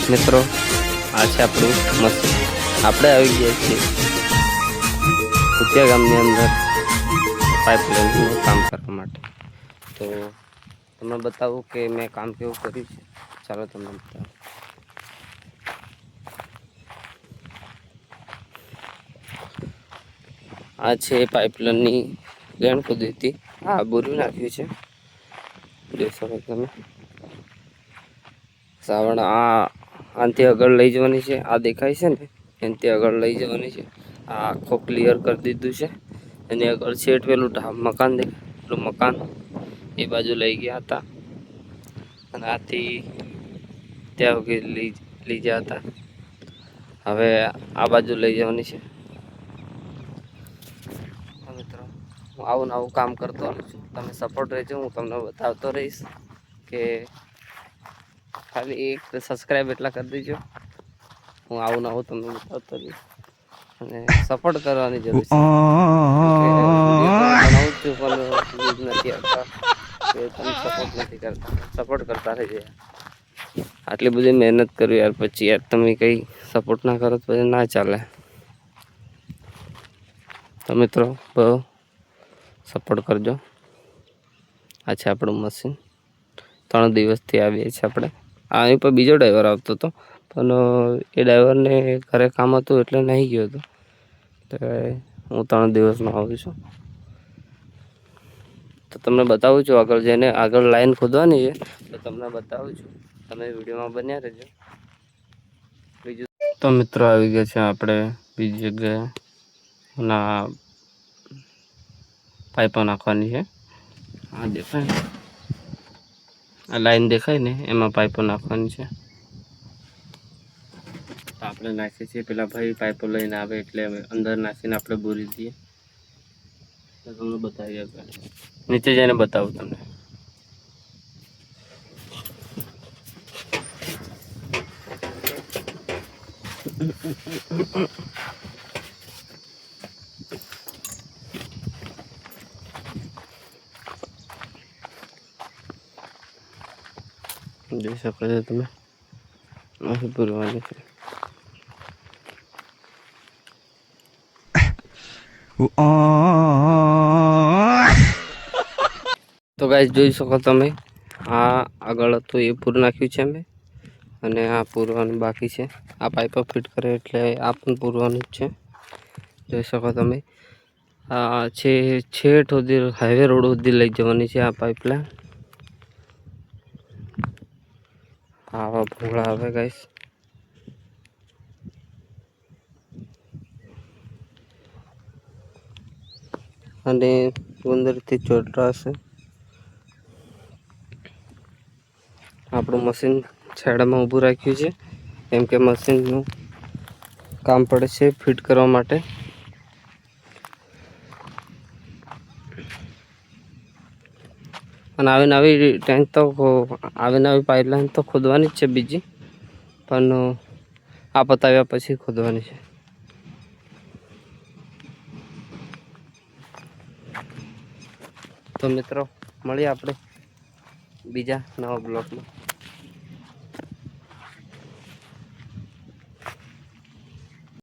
મિત્રો આ છે આપણું મશીન. આપણે આવી ગયા છીએ કુતિયા ગામની અંદર પાઇપલાઇનનું કામ કરવા માટે. તો તમને બતાવું કે મેં કામ કેવું કર્યું છે. ચાલો તમને બતાવું. આ છે પાઇપલાઇનની લેણ ખોદી હતી. આ બોરું નાખ્યું છે, જોઈ શકો તમે. સાવણ આનાથી આગળ લઈ જવાની છે. આ દેખાય છે ને એનાથી આગળ લઈ જવાની છે. આ આખો ક્લિયર કરી દીધું છે. એની આગળ છેટ પેલું મકાન દેખાય, પેલું મકાન એ બાજુ લઈ ગયા હતા અને આથી ત્યાં સુધી લઈ ગયા હતા. હવે આ બાજુ લઈ જવાની છે. મિત્રો હું આવું કામ કરતો રહું છું. તમે સપોર્ટ રહેજો. હું તમને બતાવતો રહીશ કે ખાલી એક સબસ્ક્રાઈબ એટલા કરી દેજો. હું આવું તમને બતાવતો રહીશ અને સપોર્ટ કરવાની જરૂર છે. બનાવું છું પણ નથી આવતા, તમે સપોર્ટ નથી કરતા. સપોર્ટ કરતા રહેજો. આટલી બધી મહેનત કરું યાર, પછી યાર તમે કંઈ સપોર્ટ ના કરો તો પછી ના ચાલે. તો મિત્રો બહુ સપોર્ટ કરજો. આ છે આપણું મશીન. 3 દિવસથી આવીએ છીએ આપણે. અહીં પર બીજો ડ્રાઈવર આવતો હતો પણ એ ડ્રાઈવરને ઘરે કામ હતું એટલે નહીં ગયો હતો. તો હું 3 દિવસમાં આવું છું. તો તમને બતાવું છું આગળ જઈને. આગળ લાઈન ખોદવાની છે તો તમને બતાવું છું. તમે વિડીયોમાં બન્યા રહેજો. બીજું તો મિત્રો આવી ગયા છે આપણે બીજી જગ્યાએ ના પાઇપો નાખવાની છે. આ દેખાય, આ લાઈન દેખાય ને એમાં પાઇપો નાખવાની છે. આપણે નાખીએ છીએ. પેલા ભાઈ પાઇપો લઈને આવે એટલે અંદર નાખીને આપણે બોરી દઈએ. તો તમને બતાવી આગળ નીચે જઈને બતાવું તમને. જોઈ શકો છો તમે, અહીં પૂરવાની છે. તો ગાઈસ જોઈ શકો તમે, આ આગળ હતું એ પૂરું નાખ્યું છે અમે, અને આ પૂરવાનું બાકી છે. આ પાઇપો ફિટ કરે એટલે આ પણ પૂરવાનું જ છે. જોઈ શકો તમે, આ છે છેઠ સુધી હાઈવે રોડ સુધી લઈ જવાની છે આ પાઇપલાઇન. આવા ભૂંગળા આવે ગાઈસ. અને અંદરથી ચોટરા હશે. આપણું મશીન છેડામાં ઊભું રાખ્યું છે કેમ કે મશીનનું કામ પડે છે ફિટ કરવા માટે. અને આવી ટેન્ક તો આવી પાઇપલાઇન તો ખોદવાની જ છે બીજી, પણ આ પતાવ્યા પછી ખોદવાની છે. તો મિત્રો મળીએ આપણે બીજા નવા બ્લોગમાં.